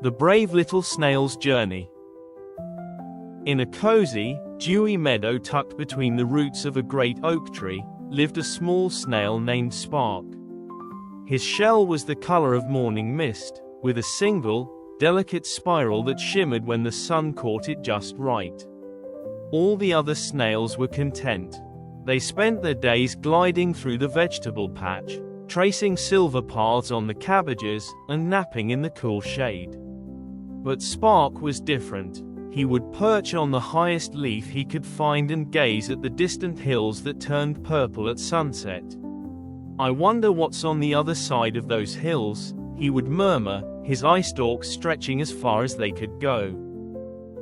The Brave Little Snail's Journey. In a cozy, dewy meadow tucked between the roots of a great oak tree, lived a small snail named Spark. His shell was the color of morning mist, with a single, delicate spiral that shimmered when the sun caught it just right. All the other snails were content. They spent their days gliding through the vegetable patch, tracing silver paths on the cabbages, and napping in the cool shade. But Spark was different. He would perch on the highest leaf he could find and gaze at the distant hills that turned purple at sunset. "I wonder what's on the other side of those hills," he would murmur, his eye stalks stretching as far as they could go.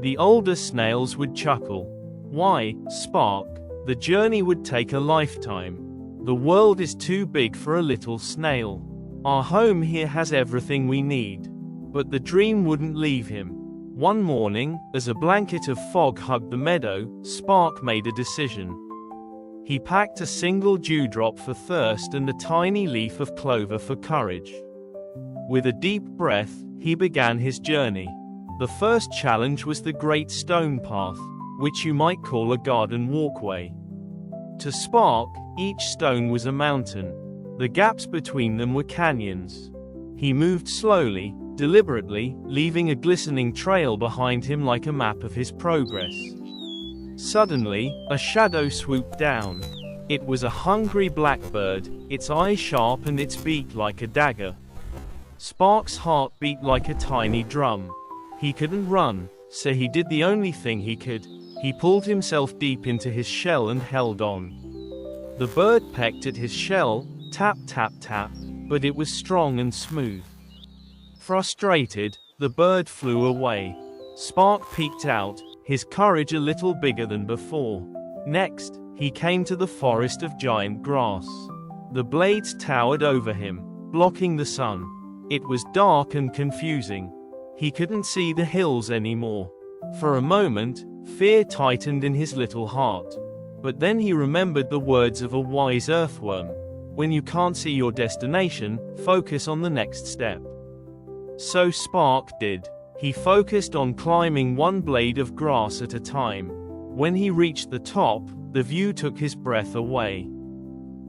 The older snails would chuckle. "Why, Spark, the journey would take a lifetime. The world is too big for a little snail. Our home here has everything we need." But the dream wouldn't leave him. One morning, as a blanket of fog hugged the meadow, Spark made a decision. He packed a single dewdrop for thirst and a tiny leaf of clover for courage. With a deep breath, he began his journey. The first challenge was the great stone path, which you might call a garden walkway. To Spark, each stone was a mountain. The gaps between them were canyons. He moved slowly, deliberately, leaving a glistening trail behind him like a map of his progress. Suddenly, a shadow swooped down. It was a hungry blackbird, its eyes sharp and its beak like a dagger. Spark's heart beat like a tiny drum. He couldn't run, so he did the only thing he could. He pulled himself deep into his shell and held on. The bird pecked at his shell, tap tap tap, but it was strong and smooth. Frustrated, the bird flew away. Spark peeked out, his courage a little bigger than before. Next, he came to the forest of giant grass. The blades towered over him, blocking the sun. It was dark and confusing. He couldn't see the hills anymore. For a moment, fear tightened in his little heart. But then he remembered the words of a wise earthworm. When you can't see your destination, focus on the next step. So Spark did. He focused on climbing one blade of grass at a time. When he reached the top, the view took his breath away.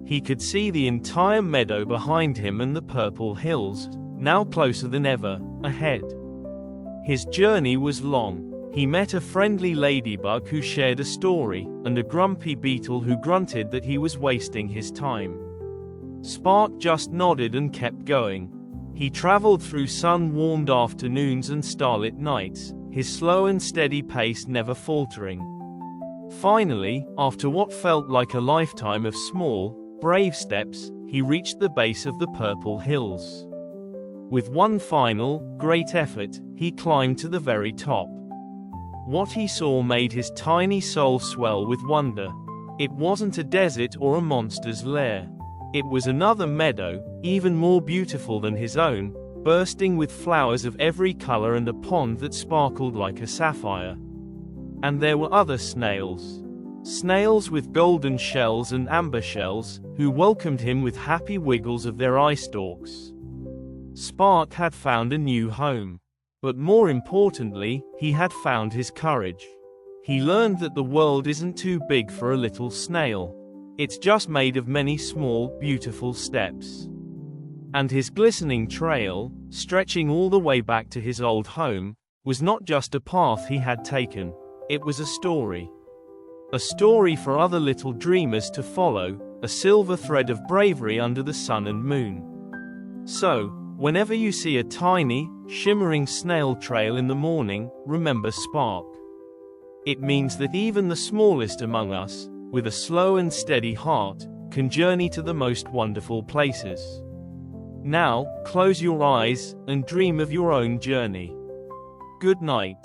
He could see the entire meadow behind him and the purple hills, now closer than ever, ahead. His journey was long. He met a friendly ladybug who shared a story, and a grumpy beetle who grunted that he was wasting his time. Spark just nodded and kept going. He traveled through sun-warmed afternoons and starlit nights, his slow and steady pace never faltering. Finally, after what felt like a lifetime of small, brave steps, he reached the base of the purple hills. With one final, great effort, he climbed to the very top. What he saw made his tiny soul swell with wonder. It wasn't a desert or a monster's lair. It was another meadow, even more beautiful than his own, bursting with flowers of every color and a pond that sparkled like a sapphire. And there were other snails. Snails with golden shells and amber shells, who welcomed him with happy wiggles of their eye stalks. Spark had found a new home. But more importantly, he had found his courage. He learned that the world isn't too big for a little snail. It's just made of many small, beautiful steps. And his glistening trail, stretching all the way back to his old home, was not just a path he had taken. It was a story. A story for other little dreamers to follow, a silver thread of bravery under the sun and moon. So, whenever you see a tiny, shimmering snail trail in the morning, remember Spark. It means that even the smallest among us, with a slow and steady heart, can journey to the most wonderful places. Now, close your eyes and dream of your own journey. Good night.